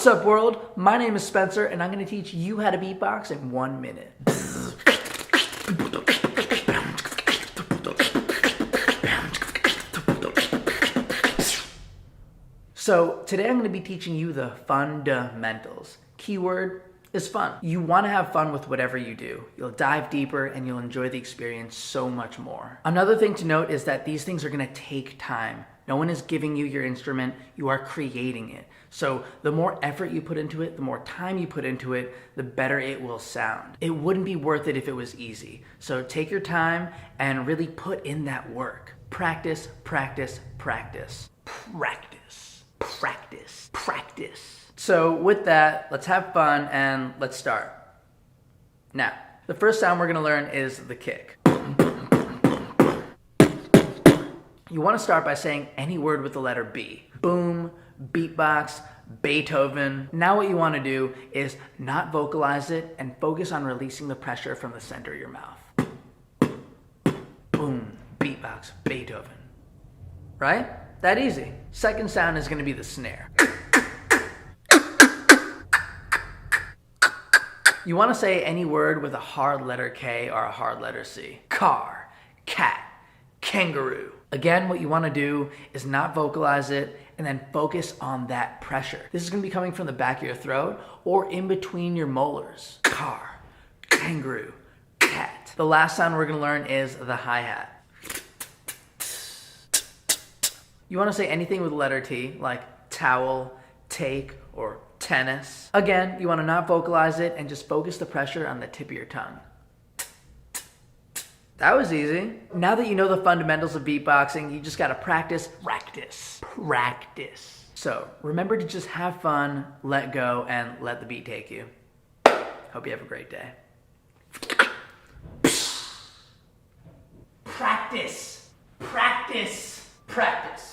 What's up, world? My name is Spencer, and I'm going to teach you how to beatbox in 1 minute. So today I'm going to be teaching you the fundamentals. Keyword is fun. You want to have fun with whatever you do. You'll dive deeper and you'll enjoy the experience so much more. Another thing to note is that these things are going to take time. No one is giving you your instrument, you are creating it. So the more effort you put into it, the more time you put into it, the better it will sound. It wouldn't be worth it if it was easy. So take your time and really put in that work. Practice, practice, practice. Practice. Practice, practice. So with that, let's have fun and let's start. Now, the first sound we're gonna learn is the kick. You wanna start by saying any word with the letter B. Boom, beatbox, Beethoven. Now what you wanna do is not vocalize it and focus on releasing the pressure from the center of your mouth. Boom, beatbox, Beethoven. Right? That easy. Second sound is going to be the snare. You want to say any word with a hard letter K or a hard letter C. Car, cat, kangaroo. Again, what you want to do is not vocalize it and then focus on that pressure. This is going to be coming from the back of your throat or in between your molars. Car, kangaroo, cat. The last sound we're going to learn is the hi-hat. You want to say anything with the letter T, like towel, take, or tennis. Again, you want to not vocalize it and just focus the pressure on the tip of your tongue. That was easy. Now that you know the fundamentals of beatboxing, you just got to practice, practice, practice. So remember to just have fun, let go, and let the beat take you. Hope you have a great day. Practice, practice, practice.